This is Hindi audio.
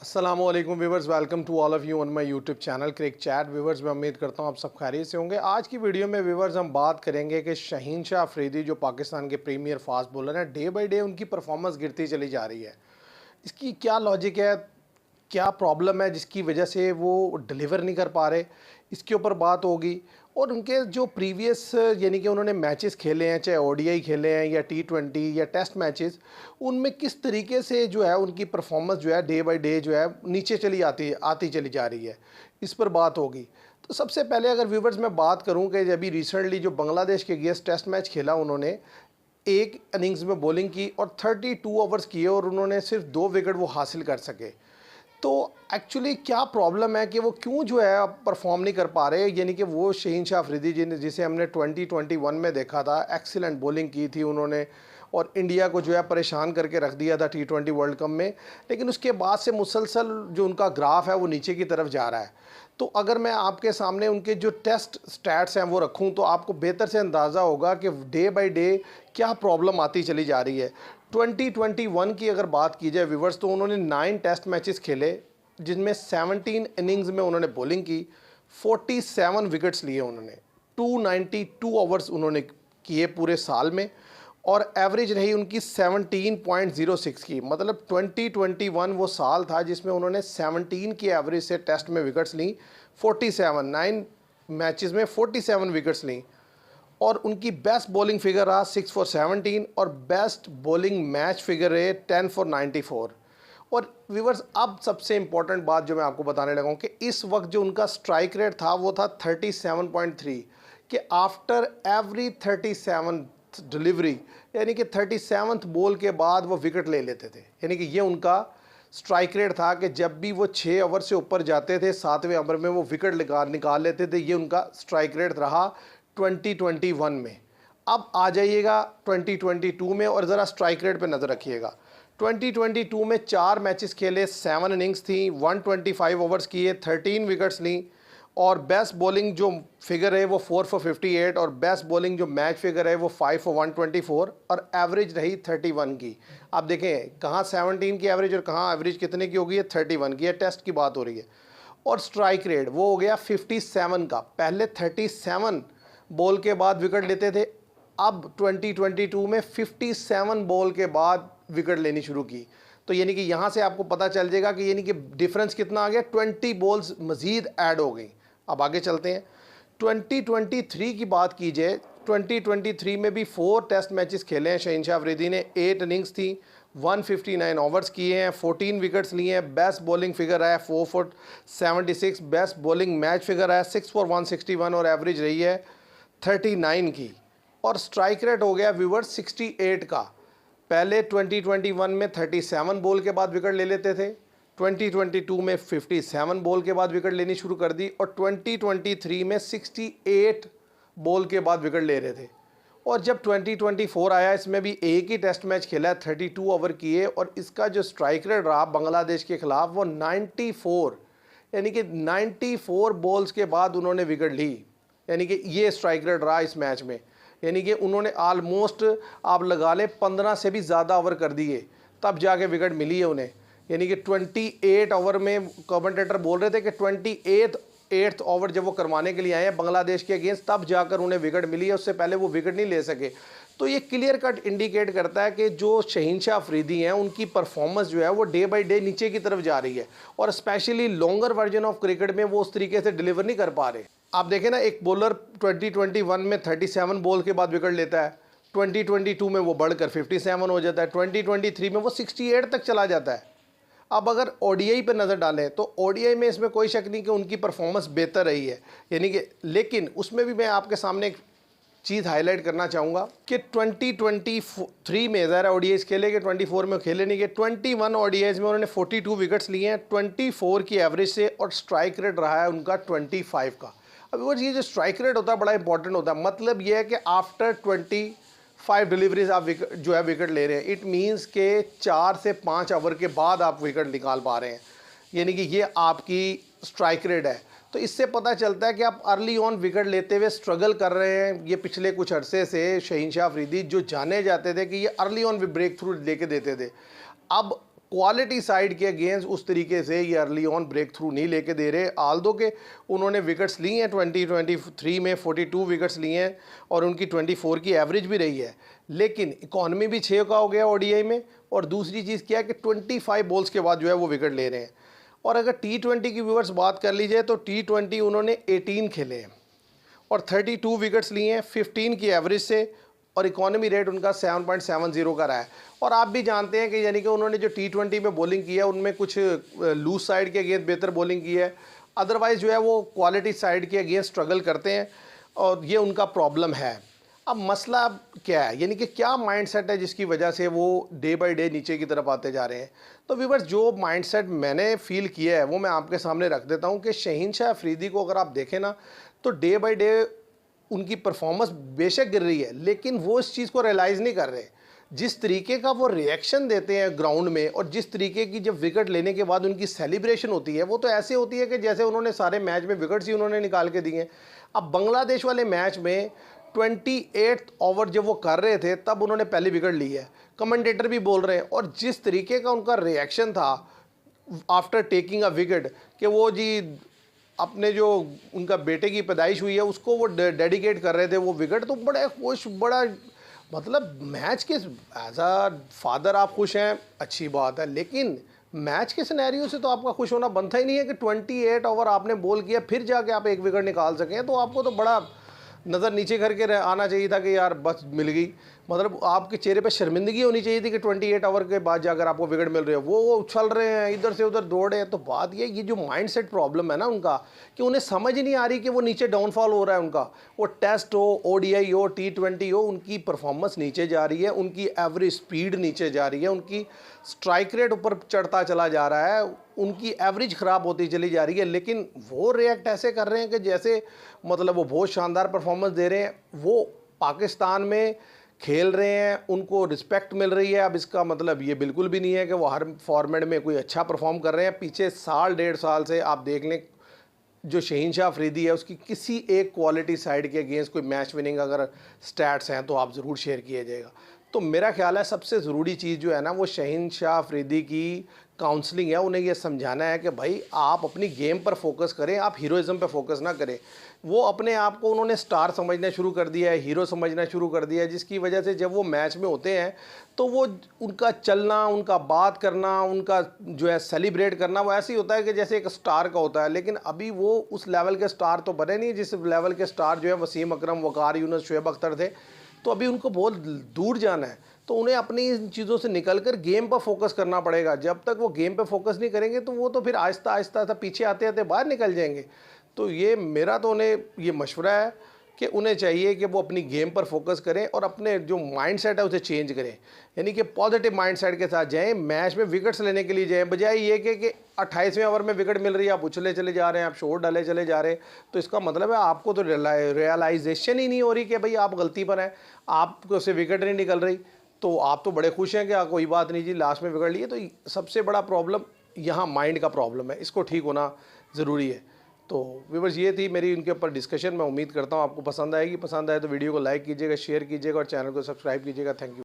अस्सलामुअलैकुम viewers, welcome to all of you on my YouTube channel crick chat. Viewers, मैं उम्मीद करता हूँ आप सब खैरियत से होंगे। आज की वीडियो में व्यूवर्स हम बात करेंगे कि शहीन शाह अफरीदी जो पाकिस्तान के प्रीमियर फास्ट बॉलर हैं, डे बाय डे उनकी परफॉर्मेंस गिरती चली जा रही है। इसकी क्या लॉजिक है, क्या प्रॉब्लम है जिसकी वजह से वो डिलीवर नहीं कर पा रहे, इसके ऊपर बात होगी। और उनके जो प्रीवियस यानी कि उन्होंने मैचेस खेले हैं, चाहे ओडीआई खेले हैं या टी20 या टेस्ट मैचेस, उनमें किस तरीके से जो है उनकी परफॉर्मेंस जो है डे बाय डे जो है नीचे चली आती चली जा रही है, इस पर बात होगी। तो सबसे पहले अगर व्यूवर्स मैं बात करूं कि अभी रिसेंटली जो बांग्लादेश के अगेंस्ट टेस्ट मैच खेला, उन्होंने एक इनिंग्स में बॉलिंग की और 32 ओवर्स किए और उन्होंने सिर्फ 2 विकेट वो हासिल कर सके। तो एक्चुअली क्या प्रॉब्लम है कि वो क्यों जो है परफॉर्म नहीं कर पा रहे, यानी कि वो शहीन शाह अफरीदी जिसे हमने 2021 में देखा था, एक्सीलेंट बॉलिंग की थी उन्होंने और इंडिया को जो है परेशान करके रख दिया था टी20 वर्ल्ड कप में। लेकिन उसके बाद से मुसलसल जो उनका ग्राफ है वो नीचे की तरफ जा रहा है। तो अगर मैं आपके सामने उनके जो टेस्ट स्टैट्स हैं वो रखूं तो आपको बेहतर से अंदाज़ा होगा कि डे बाय डे क्या प्रॉब्लम आती चली जा रही है। 2021 की अगर बात की जाए व्यूवर्स, तो उन्होंने 9 टेस्ट मैचेस खेले जिनमें 17 इनिंग्स में उन्होंने बॉलिंग की, 47 विकेट्स लिए उन्होंने, 292 ओवर्स उन्होंने किए पूरे साल में और एवरेज रही उनकी 17.06 की। मतलब 2021 वो साल था जिसमें उन्होंने 17 की एवरेज से टेस्ट में विकेट्स ली, 47 9 मैचेस में 47 विकेट्स ली। और उनकी बेस्ट बॉलिंग फिगर रहा 6 फॉर 17 और बेस्ट बॉलिंग मैच फिगर रहे 10 फॉर 94। और व्यूवर्स, अब सबसे इंपॉर्टेंट बात जो मैं आपको बताने लगा हूँ कि इस वक्त जो उनका स्ट्राइक रेट था वो था 37.3, कि आफ्टर एवरी 37 डिलीवरी यानी कि 37th बॉल के बाद वो विकेट ले लेते थे। यानी कि ये उनका स्ट्राइक रेट था कि जब भी वो 6 ओवर से ऊपर जाते थे 7वें ओवर में वो विकेट निकाल लेते थे। ये उनका स्ट्राइक रेट रहा 2021 में। अब आ जाइएगा 2022 में और ज़रा स्ट्राइक रेट पे नज़र रखिएगा। 2022 में 4 मैचेस खेले, 7 इनिंग्स थी, 125 ओवर्स किए, 13 विकेट्स ली और बेस्ट बॉलिंग जो फिगर है वो 4 फॉर 58 और बेस्ट बॉलिंग जो मैच फिगर है वो 5 फॉर 124 और एवरेज रही 31 की। आप देखें कहाँ 17 की एवरेज और कहाँ एवरेज कितने की होगी है, 31 की है। टेस्ट की बात हो रही है। और स्ट्राइक रेट वो हो गया 57 का। पहले 37 बॉल के बाद विकेट लेते थे, अब 2022 में 57 बॉल के बाद विकेट लेनी शुरू की। तो यानी कि यहाँ से आपको पता चल जाएगा कि यानी कि डिफरेंस कितना आ गया, 20 बॉल्स मज़ीद ऐड हो गई। अब आगे चलते हैं। 2023 की बात की जाए, 2023 में भी 4 टेस्ट मैचेस खेले हैं शहीन शाह अफरीदी ने, 8 इनिंग्स थी, 159 ओवर्स किए हैं, 14 विकेट्स लिए हैं। बेस्ट बॉलिंग फिगर है 4 for 76, best bowling match figure है 6 फॉर 161 और एवरेज रही है 39 की। और स्ट्राइक रेट हो गया व्यूवर 68 का। पहले 2021 में 37 बॉल के बाद विकेट ले लेते थे, 2022 में 57 बॉल के बाद विकेट लेनी शुरू कर दी और 2023 में 68 बॉल के बाद विकेट ले रहे थे। और जब 2024 आया, इसमें भी एक ही टेस्ट मैच खेला है, 32 ओवर किए और इसका जो स्ट्राइक रेट रहा बांग्लादेश के खिलाफ वो 94, यानी कि 94 बॉल्स के बाद उन्होंने विकेट ली। यानी कि ये स्ट्राइक रेट रहा इस मैच में। यानी कि उन्होंने आलमोस्ट आप लगा लें 15 से भी ज़्यादा ओवर कर दिए तब जाके विकेट मिली है उन्हें। यानी कि 28 ओवर में कमेंटेटर बोल रहे थे कि 28th ओवर जब वो करवाने के लिए आए हैं बांग्लादेश के अगेंस्ट, तब जाकर उन्हें विकेट मिली है, उससे पहले वो विकेट नहीं ले सके। तो ये क्लियर कट इंडिकेट करता है कि जो शहीन शाह अफरीदी हैं उनकी परफॉर्मेंस जो है वो डे बाय डे नीचे की तरफ जा रही है और specially longer version of cricket में वो उस तरीके से डिलीवर नहीं कर पा रहे। आप देखें ना, एक बॉलर 2021 में 37 बॉल के बाद विकेट लेता है, 2022 में वो बढ़कर 57 हो जाता है, 2023 में वो 68 तक चला जाता है। अब अगर ओडीआई पर नज़र डालें तो ओडीआई में इसमें कोई शक नहीं कि उनकी परफॉर्मेंस बेहतर रही है, यानी कि, लेकिन उसमें भी मैं आपके सामने एक चीज़ हाईलाइट करना चाहूँगा कि 2023 में ज़रा ओडीआईज खेले कि 24 में खेले नहीं, कि 21 ओडीआईज में उन्होंने 42 विकेट्स लिए हैं 24 की एवरेज से और स्ट्राइक रेट रहा है उनका 25 का। अब वो ये जो स्ट्राइक रेट होता है बड़ा इंपॉर्टेंट होता है। मतलब ये है कि आफ्टर 25 डिलीवरीज आप जो है विकेट ले रहे हैं, इट मींस के 4 से 5 ओवर के बाद आप विकेट निकाल पा रहे हैं, यानी कि ये आपकी स्ट्राइक रेट है। तो इससे पता चलता है कि आप अर्ली ऑन विकेट लेते हुए स्ट्रगल कर रहे हैं। ये पिछले कुछ अरसे से शहीन शाह अफरीदी जो जाने जाते थे कि ये अर्ली ऑन ब्रेक थ्रू लेके देते थे, अब क्वालिटी साइड के अगेंस्ट उस तरीके से ये अर्ली ऑन ब्रेक थ्रू नहीं लेके दे रहे। आल्दो के उन्होंने विकेट्स ली हैं 2023 में 42 विकेट्स लिए हैं और उनकी 24 की एवरेज भी रही है, लेकिन इकॉनमी भी 6 का हो गया ओडीआई में। और दूसरी चीज़ क्या है कि 25 बॉल्स के बाद जो है वो विकेट ले रहे हैं। और अगर T20 की व्यूअर्स बात कर ली जाए तो T20 उन्होंने 18 खेले हैं और 32 विकेट्स लिए हैं 15 की एवरेज से, और इकॉनमी रेट उनका 7.70 का रहा है। और आप भी जानते हैं कि यानी कि उन्होंने जो T20 में बॉलिंग की है उनमें कुछ लूज साइड के अगेंस्ट बेहतर बॉलिंग की है, अदरवाइज़ जो है वो क्वालिटी साइड के अगेंस्ट स्ट्रगल करते हैं और ये उनका प्रॉब्लम है। अब मसला क्या है, यानी कि क्या माइंडसेट है जिसकी वजह से वो डे बाय डे नीचे की तरफ आते जा रहे हैं। तो व्यूअर्स, जो माइंडसेट मैंने फील किया है वो मैं आपके सामने रख देता हूँ कि शहीनशाह अफरीदी को अगर आप देखें ना तो डे बाय डे उनकी परफॉर्मेंस बेशक गिर रही है, लेकिन वो इस चीज़ को रियलाइज़ नहीं कर रहे। जिस तरीके का वो रिएक्शन देते हैं ग्राउंड में और जिस तरीके की जब विकेट लेने के बाद उनकी सेलिब्रेशन होती है वो तो ऐसे होती है कि जैसे उन्होंने सारे मैच में विकेट्स ही उन्होंने निकाल के दिए हैं। अब बांग्लादेश वाले मैच में 28 ओवर जब वो कर रहे थे तब उन्होंने पहली विकेट ली है, कमेंटेटर भी बोल रहे हैं। और जिस तरीके का उनका रिएक्शन था आफ्टर टेकिंग अ विकेट कि वो जी अपने जो उनका बेटे की पैदाइश हुई है उसको वो डेडिकेट कर रहे थे वो विकेट, तो बड़े खुश, बड़ा मतलब मैच के एज आ फादर आप खुश हैं, अच्छी बात है, लेकिन मैच के सिनेरियो से तो आपका खुश होना बनता ही नहीं है कि 28 ओवर आपने बॉल किया फिर जाके आप एक विकेट निकाल सकें। तो आपको तो बड़ा नज़र नीचे करके आना चाहिए था कि यार बस मिल गई, मतलब आपके चेहरे पे शर्मिंदगी होनी चाहिए थी कि 28 ओवर के बाद जाकर आपको विकेट मिल रहे हो। वो उछल रहे हैं, इधर से उधर दौड़ रहे हैं। तो बात ये जो माइंडसेट प्रॉब्लम है ना उनका, कि उन्हें समझ ही नहीं आ रही कि वो नीचे डाउनफॉल हो रहा है उनका। वो टेस्ट हो, ओडीआई हो, T20 हो, उनकी परफॉर्मेंस नीचे जा रही है, उनकी एवरेज स्पीड नीचे जा रही है, उनकी स्ट्राइक रेट ऊपर चढ़ता चला जा रहा है, उनकी एवरेज ख़राब होती चली जा रही है। लेकिन वो रिएक्ट ऐसे कर रहे हैं कि जैसे मतलब वो बहुत शानदार परफॉर्मेंस दे रहे हैं, वो पाकिस्तान में खेल रहे हैं, उनको रिस्पेक्ट मिल रही है। अब इसका मतलब ये बिल्कुल भी नहीं है कि वो हर फॉर्मेट में कोई अच्छा परफॉर्म कर रहे हैं। पीछे साल 1.5 साल से आप देख लें जो शहीनशाह अफरीदी है उसकी किसी एक क्वालिटी साइड के अगेंस्ट कोई मैच विनिंग अगर स्टैट्स हैं तो आप ज़रूर शेयर किया जाएगा। तो मेरा ख्याल है सबसे ज़रूरी चीज़ जो है ना वो शहीनशाह अफरीदी की काउंसलिंग है। उन्हें यह समझाना है कि भाई आप अपनी गेम पर फोकस करें, आप हीरोइज़म पर फोकस ना करें। वो अपने आप को उन्होंने स्टार समझना शुरू कर दिया है, हीरो समझना शुरू कर दिया है, जिसकी वजह से जब वो मैच में होते हैं तो वो उनका चलना, उनका बात करना, उनका जो है सेलिब्रेट करना वो ऐसे ही होता है कि जैसे एक स्टार का होता है। लेकिन अभी वो उस लेवल के स्टार तो बने नहीं जिस लेवल के स्टार जो है वसीम अकरम, वकार यूनुस, शुएब अख्तर थे। तो अभी उनको बहुत दूर जाना है, तो उन्हें अपनी इन चीज़ों से निकलकर गेम पर फोकस करना पड़ेगा। जब तक वो गेम पर फोकस नहीं करेंगे तो वो तो फिर आहिस्ता आहिस्ता पीछे आते आते बाहर निकल जाएंगे। तो ये मेरा तो उन्हें ये मशवरा है कि उन्हें चाहिए कि वो अपनी गेम पर फोकस करें और अपने जो माइंडसेट है उसे चेंज करें, यानी कि पॉजिटिव माइंडसेट के साथ जाएं, मैच में विकेट्स लेने के लिए जाएं, बजाय ये कि 28वें ओवर में विकेट मिल रही है, आप उछले चले जा रहे हैं, आप शॉट डाले चले जा रहे हैं। तो इसका मतलब है आपको तो रियलाइजेशन ही नहीं हो रही कि भाई आप गलती पर हैं, आपको से विकेट नहीं निकल रही। तो आप तो बड़े खुश हैं कि कोई बात नहीं जी लास्ट में विकेट लिए। तो सबसे बड़ा प्रॉब्लम यहाँ माइंड का प्रॉब्लम है, इसको ठीक होना ज़रूरी है। तो व्यूअर्स, ये थी मेरी उनके ऊपर डिस्कशन। मैं उम्मीद करता हूँ आपको पसंद आएगी। पसंद आए तो वीडियो को लाइक कीजिएगा, शेयर कीजिएगा और चैनल को सब्सक्राइब कीजिएगा। Thank you.